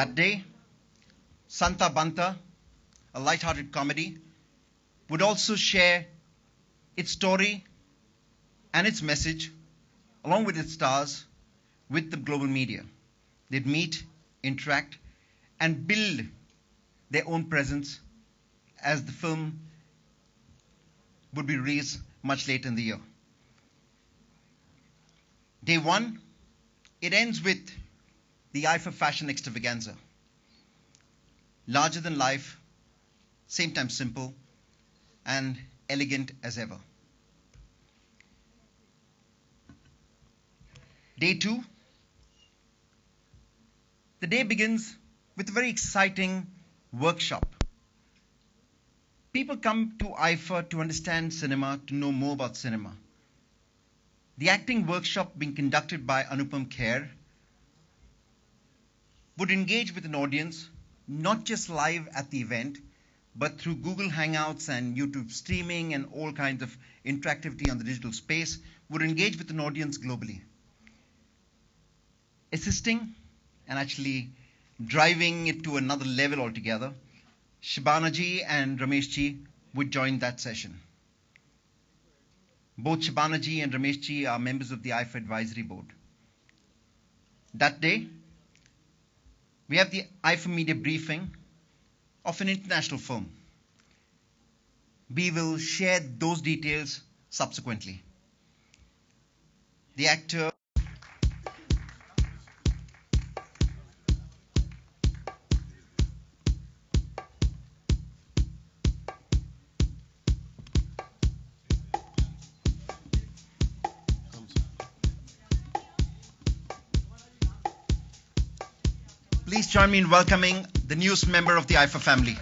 That day, Santa Banta, a light-hearted comedy, would also share its story and its message, along with its stars, with the global media. They'd meet, interact, and build their own presence as the film would be released much later in the year. Day one, it ends with the IIFA fashion extravaganza. Larger than life, same time simple, and elegant as ever. Day two, the day begins with a very exciting workshop. People come to IIFA to understand cinema, to know more about cinema. The acting workshop being conducted by Anupam Kher would engage with an audience, not just live at the event, but through Google Hangouts and YouTube streaming and all kinds of interactivity on the digital space, would engage with an audience globally. Assisting and actually driving it to another level altogether, Shabana ji and Ramesh ji would join that session. Both Shabana ji and Ramesh ji are members of the IIFA Advisory Board. That day, we have the IIFA media briefing of an international film. We will share those details subsequently. The actor Please join me in welcoming the newest member of the IIFA family.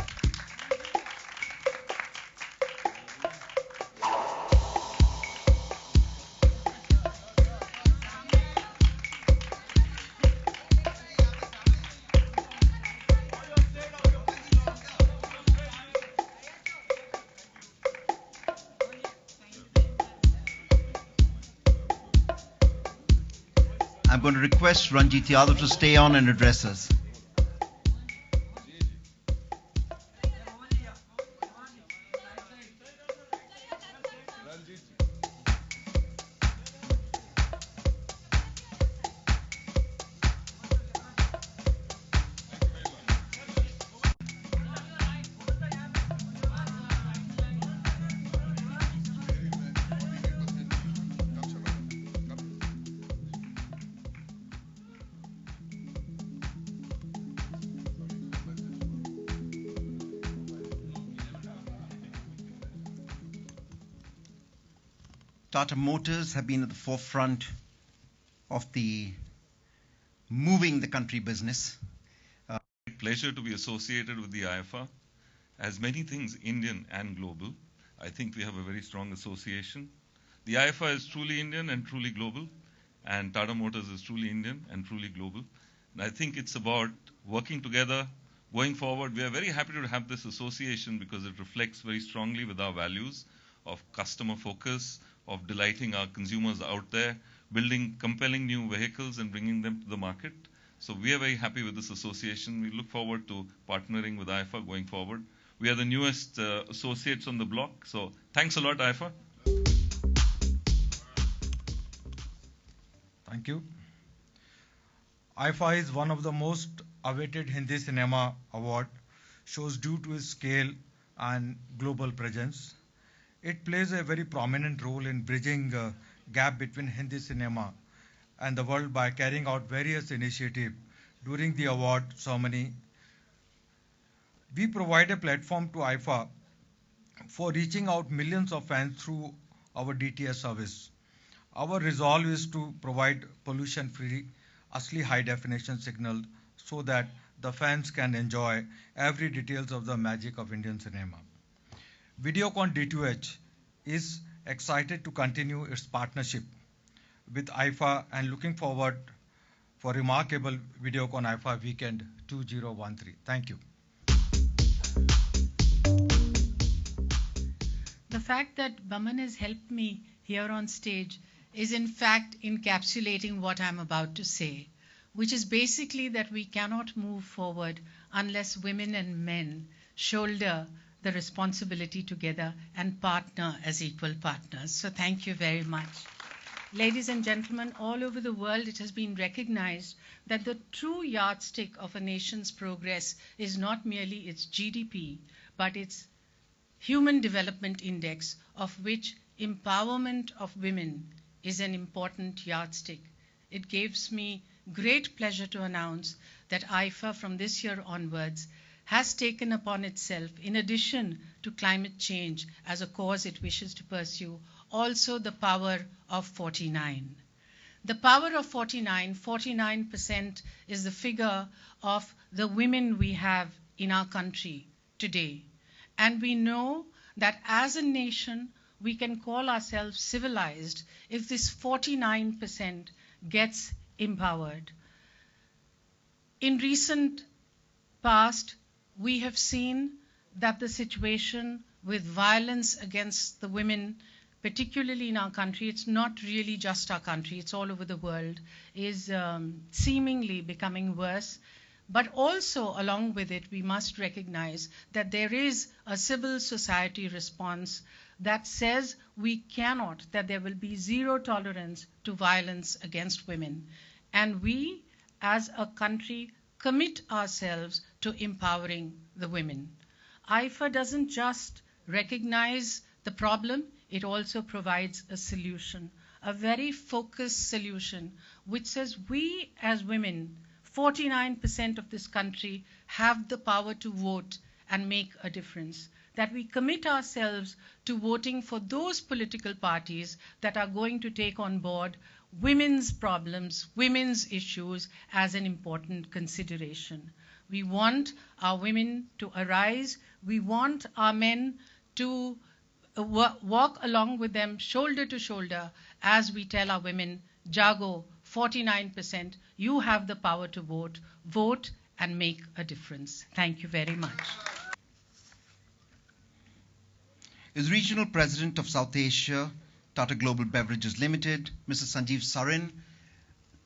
I'm going to request Ranjit Yadav to stay on and address us. Tata Motors have been at the forefront of the moving the country business. Pleasure to be associated with the IIFA. As many things Indian and global, I think we have a very strong association. The IIFA is truly Indian and truly global, and Tata Motors is truly Indian and truly global. And I think it's about working together, going forward. We are very happy to have this association because it reflects very strongly with our values of customer focus, of delighting our consumers out there, building compelling new vehicles and bringing them to the market. So we are very happy with this association. We look forward to partnering with IIFA going forward. We are the newest associates on the block. So thanks a lot, IIFA. Thank you. IIFA is one of the most awaited Hindi cinema award shows due to its scale and global presence. It plays a very prominent role in bridging the gap between Hindi cinema and the world by carrying out various initiatives during the award ceremony. We provide a platform to IIFA for reaching out millions of fans through our DTH service. Our resolve is to provide pollution-free, asli high-definition signal so that the fans can enjoy every details of the magic of Indian cinema. Videocon D2H is excited to continue its partnership with IIFA and looking forward for remarkable Videocon IIFA Weekend 2013. Thank you. The fact that Baman has helped me here on stage is in fact encapsulating what I'm about to say. which is basically that we cannot move forward unless women and men shoulder the responsibility together and partner as equal partners. So thank you very much. Ladies and gentlemen, all over the world it has been recognized that the true yardstick of a nation's progress is not merely its GDP, but its Human Development Index, of which empowerment of women is an important yardstick. It gives me great pleasure to announce that IIFA from this year onwards has taken upon itself, in addition to climate change as a cause it wishes to pursue, also the power of 49. The power of 49, 49% is the figure of the women we have in our country today. And we know that as a nation, we can call ourselves civilized if this 49% gets empowered. In recent past, we have seen that the situation with violence against the women, particularly in our country, it's not really just our country, it's all over the world, is seemingly becoming worse. But also, along with it, we must recognize that there is a civil society response that says we cannot, that there will be zero tolerance to violence against women. And we, as a country, commit ourselves to empowering the women. IIFA doesn't just recognize the problem, it also provides a solution, a very focused solution, which says we as women, 49% of this country, have the power to vote and make a difference. That we commit ourselves to voting for those political parties that are going to take on board women's problems, women's issues as an important consideration. We want our women to arise. We want our men to walk along with them shoulder to shoulder as we tell our women, Jago, 49%, you have the power to vote. Vote and make a difference. Thank you very much. Is Regional President of South Asia, Tata Global Beverages Limited, Mr. Sanjeev Sarin,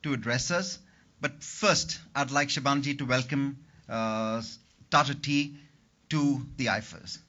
to address us. But first, I'd like Shabana to welcome Tata Tea to the IIFAs.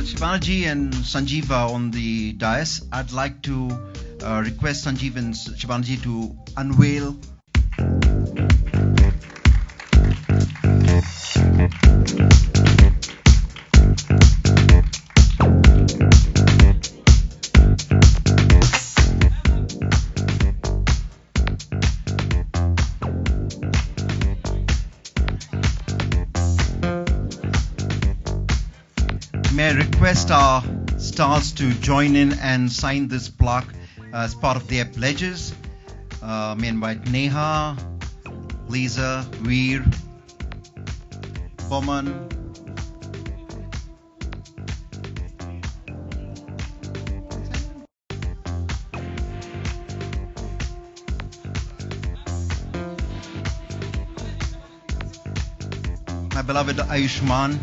Shabana and Sanjeev are on the dais. I'd like to request Sanjeev and Shabana to unveil. May I request our stars to join in and sign this plaque as part of their pledges. May I invite Neha, Lisa, Veer, Boman, my beloved Ayushman.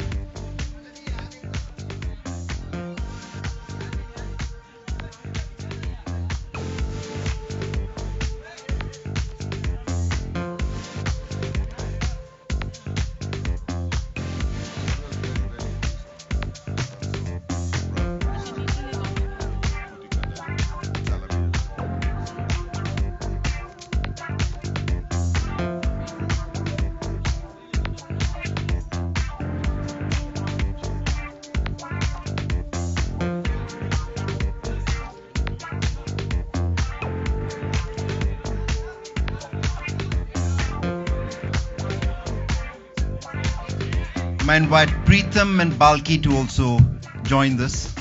I invite Preetham and Balki to also join this.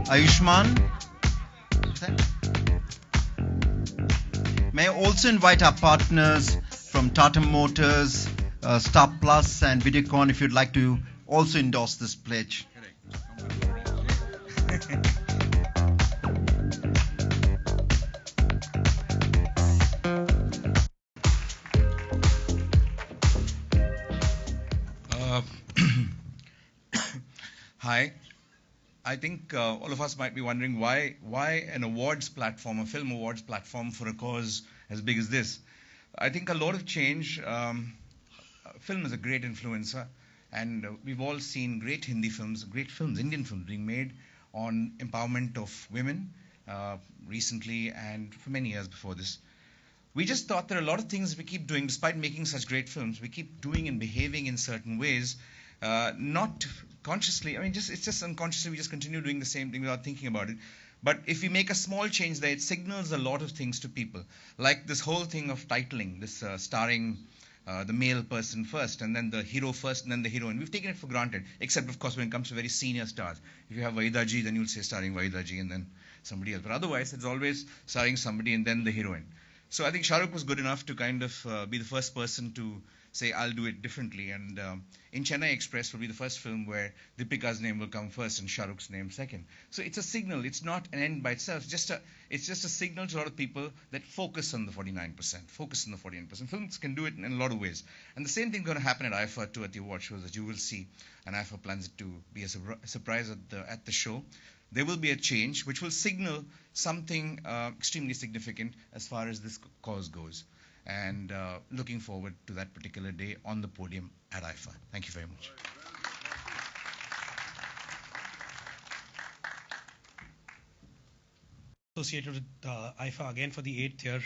Ayushman. May I also invite our partners from Tata Motors, Star Plus and Videocon if you'd like to also endorse this pledge. Hi. I think all of us might be wondering why an awards platform, a film awards platform for a cause as big as this. I think a lot of change. Film is a great influencer, and we've all seen great Hindi films, great films, Indian films being made on empowerment of women recently and for many years before this. We just thought there are a lot of things we keep doing, despite making such great films, we keep doing and behaving in certain ways, not consciously. I mean, it's just unconsciously. We just continue doing the same thing without thinking about it. But if we make a small change there, it signals a lot of things to people. Like this whole thing of titling, this starring the male person first, and then the hero first, and then the heroine. We've taken it for granted, except of course when it comes to very senior stars. If you have Vaida ji, then you'll say starring Vaida ji and then somebody else. But otherwise, it's always starring somebody and then the heroine. So I think Shah Rukh was good enough to kind of be the first person to say, I'll do it differently. And in Chennai Express will be the first film where Deepika's name will come first and Shah Rukh's name second. So it's a signal. It's not an end by itself. It's just a signal to a lot of people that focus on the 49%. Focus on the 49%. Films can do it in a lot of ways. And the same thing is going to happen at IIFA too, at the award shows, that you will see. And IIFA plans it to be a surprise at the show. There will be a change which will signal something extremely significant as far as this cause goes. And looking forward to that particular day on the podium at IIFA. Thank you very much. Associated with IIFA again for the 8th year.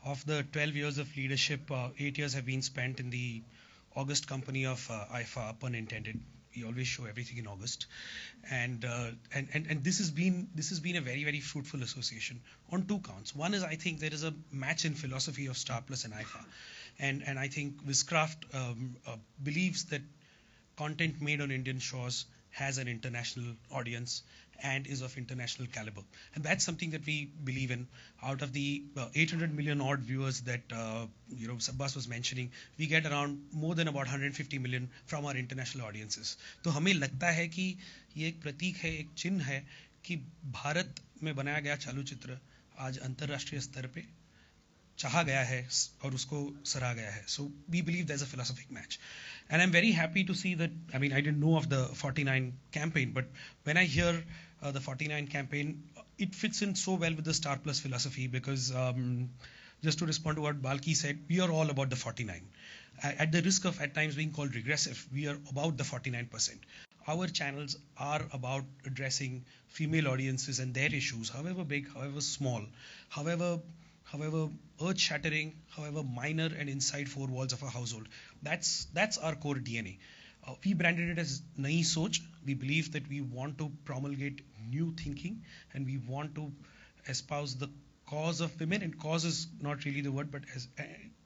Of the 12 years of leadership, 8 years have been spent in the August company of IIFA, pun intended. We always show everything in August, and this has been a very, very fruitful association on two counts. One is, I think there is a match in philosophy of Star Plus and IIFA, and I think Viscraft believes that content made on Indian shores has an international audience and is of international caliber, and that's something that we believe in. Out of the 800 million odd viewers that Sabbas was mentioning, we get around more than about 150 million from our international audiences. तो हमें लगता है कि ये एक प्रतीक है, एक चिन्ह है कि भारत में बनाया गया चलचित्र आज अंतर्राष्ट्रीय स्तर पे चाहा गया है और उसको सराहा गया है. So we believe there's a philosophic match. And I'm very happy to see that, I mean, I didn't know of the 49 campaign, but when I hear the 49 campaign, it fits in so well with the Star Plus philosophy because just to respond to what Balki said, we are all about the 49. At the risk of at times being called regressive, we are about the 49%. Our channels are about addressing female audiences and their issues, however big, however small, however earth-shattering, however minor and inside four walls of a household. That's our core DNA. We branded it as Nayi Soch. We believe that we want to promulgate new thinking and we want to espouse the cause of women, and cause is not really the word, but as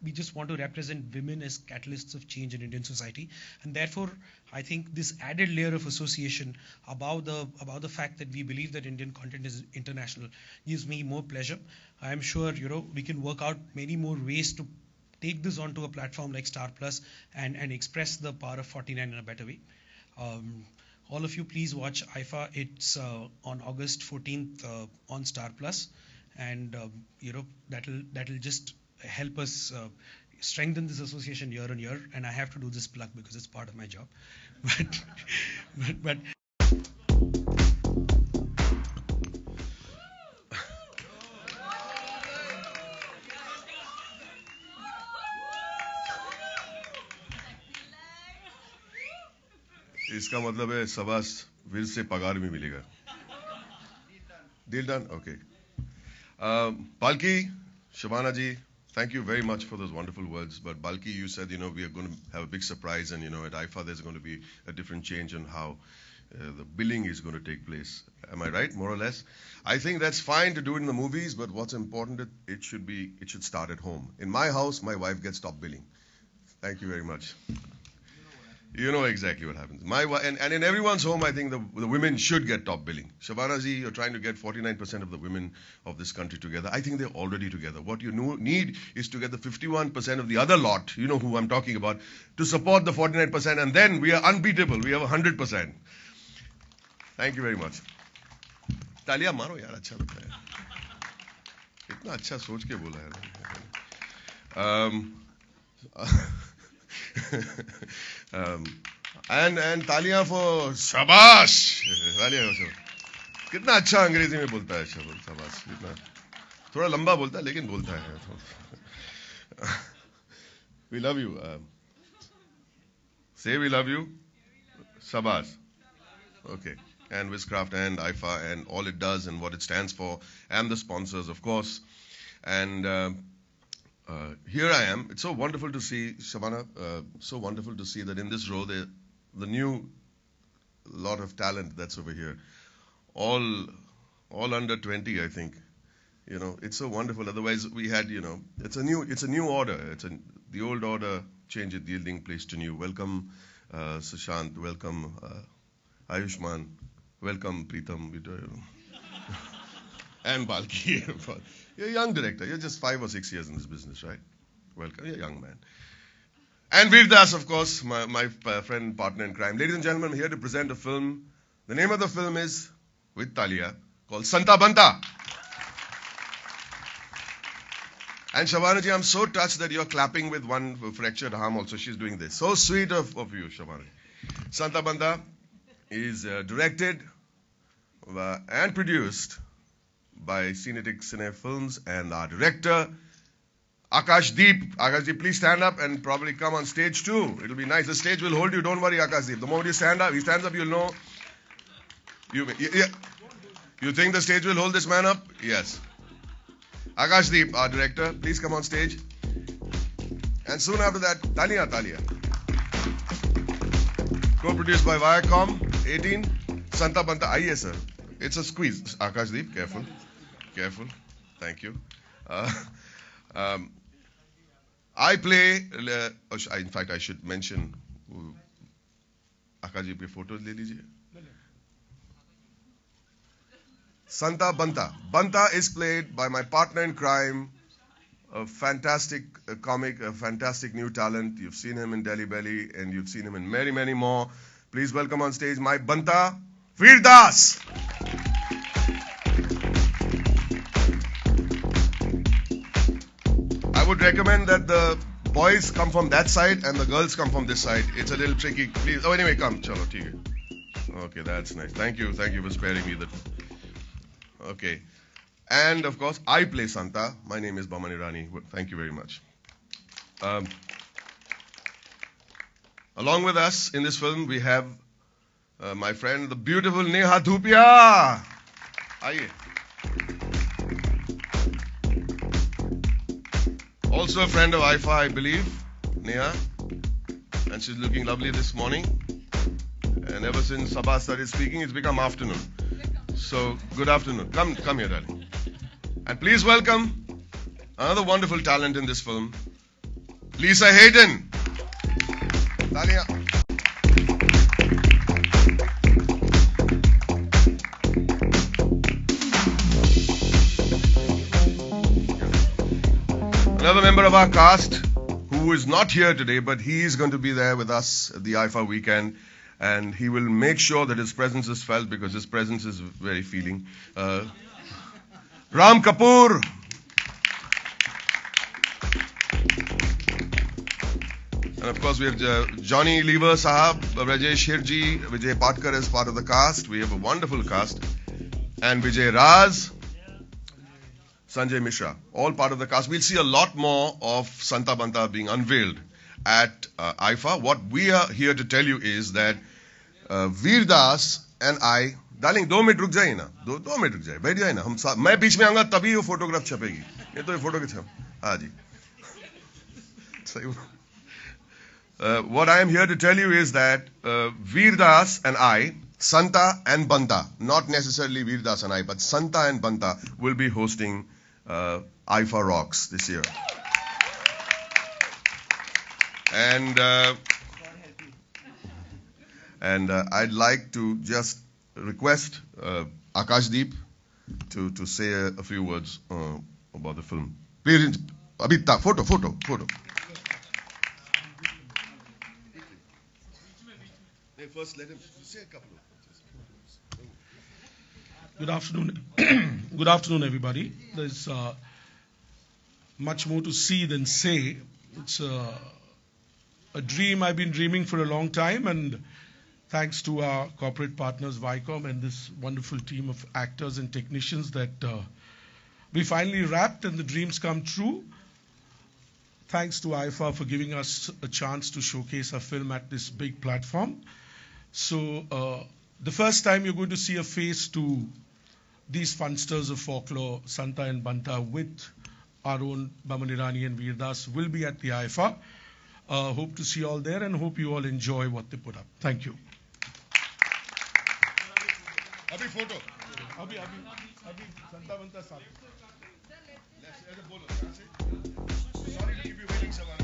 we just want to represent women as catalysts of change in Indian society. And therefore, I think this added layer of association about the fact that we believe that Indian content is international gives me more pleasure. I am sure we can work out many more ways to take this onto a platform like Star Plus and express the power of 49 in a better way. All of you, please watch IIFA. It's on August 14th on Star Plus, and that'll just help us strengthen this association year on year, and I have to do this plug because it's part of my job. But इसका मतलब है सबास फिर से पगार भी मिलेगा. Deal done? Okay. Balki, Shabana ji, thank you very much for those wonderful words. But Balki, you said, we are going to have a big surprise, and, at IIFA there's going to be a different change on how the billing is going to take place. Am I right, more or less? I think that's fine to do it in the movies, but what's important, it should start at home. In my house, my wife gets top billing. Thank you very much. You know exactly what happens. And in everyone's home, I think the women should get top billing. Shabana ji, you're trying to get 49% of the women of this country together. I think they're already together. What you need is to get the 51% of the other lot, you know who I'm talking about, to support the 49%, and then we are unbeatable. We have 100%. Thank you very much. तालियां मारो यार, अच्छा लगता है. इतना अच्छा सोच के बोला है. And तालियां for शाबाश. कितना अच्छा अंग्रेजी में बोलता है शाबाश. थोड़ा लंबा बोलता है लेकिन बोलता है. We love you. Say we love you. Shabash. Okay. And Wizcraft and IIFA and all it does and what it stands for, and the sponsors, of course. And here I am. It's so wonderful to see, Shabana, so wonderful to see that in this row, the new lot of talent that's over here, all under 20, I think. It's so wonderful. Otherwise, we had, it's a new order. The old order, change it, yielding place to new. Welcome, Sushant. Welcome, Ayushman. Welcome, Pritam. And Balki. You're a young director. You're just 5 or 6 years in this business, right? Welcome. You're a young man. And Veer Das, of course, my friend, partner in crime. Ladies and gentlemen, I'm here to present a film. The name of the film is, with Talia, called Santa Banta. And Shabana ji, I'm so touched that you're clapping with one fractured arm also. She's doing this. So sweet of you, Shabana. Santa Banta is directed and produced by Cinetic Cine Films, and our director, Akashdeep. Akashdeep, please stand up and probably come on stage too. It'll be nice. The stage will hold you. Don't worry, Akashdeep. The moment you stand up, he stands up, you'll know. You think the stage will hold this man up? Yes. Akashdeep, our director, please come on stage. And soon after that, Talia. Co-produced by Viacom, 18, Santa Banta. Aiye, sir. It's a squeeze. Akashdeep, careful. Thank you. I play, in fact, I should mention, Akashdeep ke photos le lijiye. Santa Banta. Banta is played by my partner in crime, a fantastic comic, a fantastic new talent. You've seen him in Delhi Belly, and you've seen him in many, many more. Please welcome on stage my Banta, Veer Das. I would recommend that the boys come from that side and the girls come from this side. It's a little tricky. Please. Oh, anyway, come. Chalo, theek hai. Okay, that's nice. Thank you for sparing me that. Okay. And of course, I play Santa. My name is Baman Irani. Thank you very much. Along with us in this film, we have my friend, the beautiful Neha Dhupia. Aye. Also a friend of IIFA, I believe, Neha. And she's looking lovely this morning. And ever since Sabah started speaking, it's become afternoon. So, good afternoon. Come here, darling. And please welcome another wonderful talent in this film, Lisa Hayden. Talia. Another member of our cast who is not here today, but he is going to be there with us at the IIFA weekend. And he will make sure that his presence is felt, because his presence is very feeling. Ram Kapoor. And of course, we have Johnny Lever Sahab, Rajesh Hirji, Vijay Patkar as part of the cast. We have a wonderful cast. And Vijay Raz, Sanjay Mishra, all part of the cast. We'll see a lot more of Santa Banta being unveiled at IIFA. What we are here to tell you is that Veer Das and I, darling, 2 minute रुक जाइए ना, 2 minute रुक जाइए, बैठ जाइए ना, मैं बीच में आऊंगा तभी वो फोटोग्राफ छपेगी, ये तो ये फोटो के छप, हाँ जी. What I am here to tell you is that Veer Das and I, Santa and Banta, not necessarily Veer Das and I, but Santa and Banta will be hosting IIFA Rocks this year. And I'd like to just request Akashdeep to say a few words about the film. Please, Abita, photo. First, let him say a couple of words. Good afternoon. Good afternoon, everybody. There's much more to see than say. It's a dream I've been dreaming for a long time, and thanks to our corporate partners, Viacom, and this wonderful team of actors and technicians that we finally wrapped and the dreams come true. Thanks to IIFA for giving us a chance to showcase our film at this big platform. So the first time you're going to see a face to these funsters of folklore, Santa and Banta, with our own Baman Irani and Veer Das, will be at the IIFA. Hope to see you all there and hope you all enjoy what they put up. Thank you. Abhi photo. Abhi, Santa Banta saath. Sorry to keep you waiting, Shabana.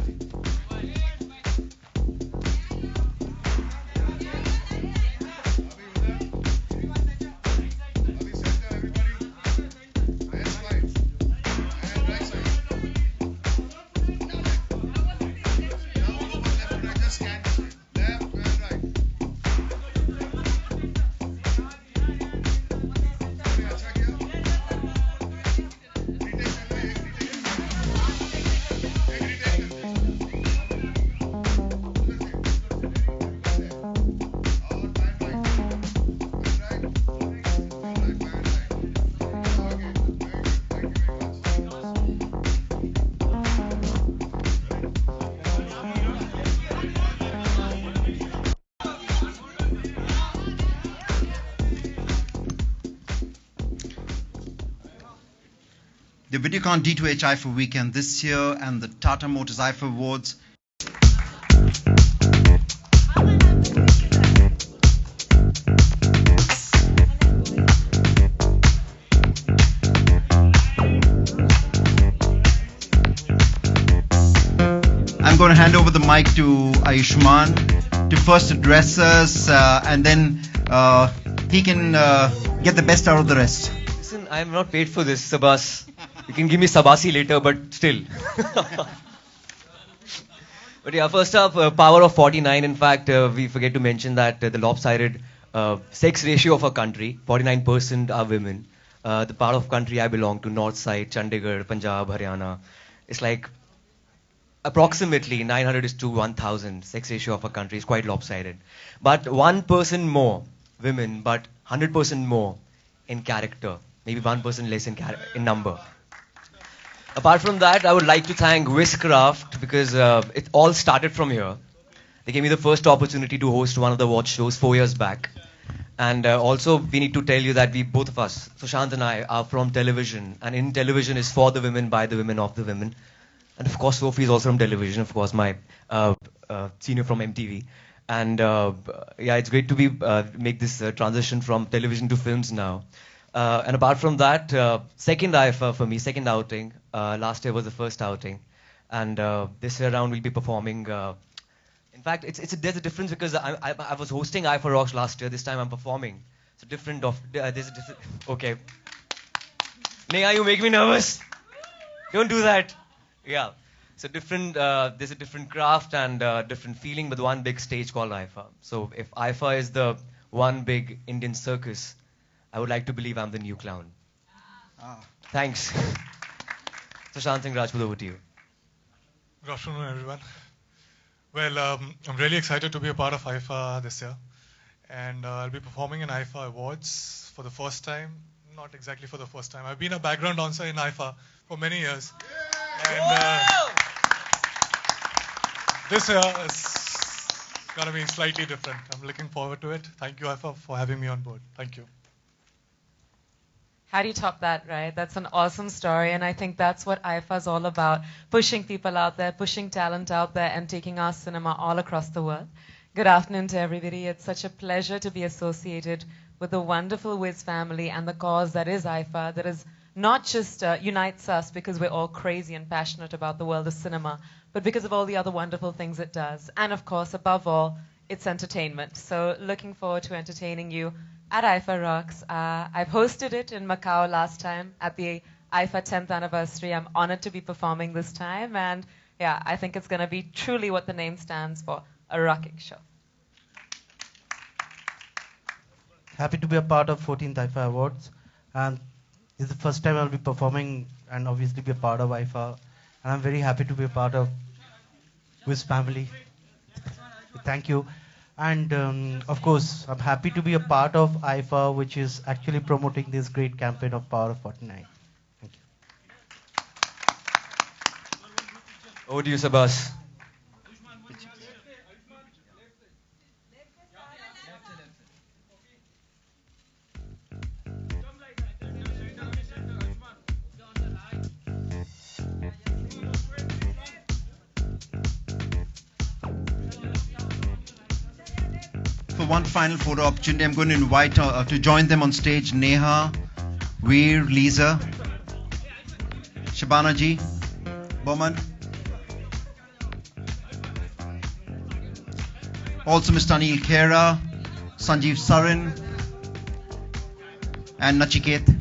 The Videocon D2H IIFA weekend this year and the Tata Motors IIFA Awards. I'm going to hand over the mic to Ayushman to first address us and then he can get the best out of the rest. Listen, I am not paid for this, Sabas. You can give me Sabasi later, but still. But yeah, first up, power of 49. In fact, we forget to mention that the lopsided sex ratio of our country, 49% are women. The part of country I belong to, north side, Chandigarh, Punjab, Haryana, it's like approximately 900 is to 1,000. Sex ratio of our country is quite lopsided. But 1% more women, but 100% more in character. Maybe 1% less in number. Apart from that, I would like to thank Wishcraft because it all started from here. They gave me the first opportunity to host one of the watch shows 4 years back. And also, we need to tell you that we, both of us, Sushant and I, are from television. And in television is for the women, by the women, of the women. And of course, Sophie is also from television, of course, my senior from MTV. And yeah, it's great to be make this transition from television to films now. And apart from that, second IIFA for me, second outing. Last year was the first outing. And this year around we'll be performing. In fact, there's a difference because I was hosting IIFA Rocks last year. This time I'm performing. It's a different there's a different. Okay. Neha, you make me nervous. Don't do that. Yeah. It's a different. There's a different craft and different feeling, but one big stage called IIFA. So if IIFA is the one big Indian circus, I would like to believe I'm the new clown. Thanks. Sushant Singh Rajput, over to you. Good afternoon, everyone. Well, I'm really excited to be a part of IIFA this year. And I'll be performing in IIFA Awards for the first time. Not exactly for the first time. I've been a background dancer in IIFA for many years. And this year is going to be slightly different. I'm looking forward to it. Thank you, IIFA, for having me on board. Thank you. How do you top that, right? That's an awesome story, and I think that's what IIFA is all about, pushing people out there, pushing talent out there, and taking our cinema all across the world. Good afternoon to everybody. It's such a pleasure to be associated with the wonderful Wiz family and the cause that is IIFA, that is not just unites us because we're all crazy and passionate about the world of cinema, but because of all the other wonderful things it does. And of course, above all, it's entertainment. So looking forward to entertaining you at IIFA Rocks. I've hosted it in Macau last time at the IIFA 10th anniversary. I'm honored to be performing this time. And yeah, I think it's going to be truly what the name stands for, a rocking show. Happy to be a part of 14th IIFA Awards. And this is the first time I'll be performing and obviously be a part of IIFA. And I'm very happy to be a part of Wiz family. Thank you. And of course, I'm happy to be a part of IIFA, which is actually promoting this great campaign of Power of 49. Thank you. Over to you, Sabas. For one final photo opportunity, I'm going to invite to join them on stage Neha, Veer, Lisa, Shabana ji, Boman. Also Mr. Anil Khera, Sanjeev Sarin, and Nachiket.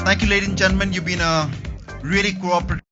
Thank you, ladies and gentlemen. You've been a really cooperative.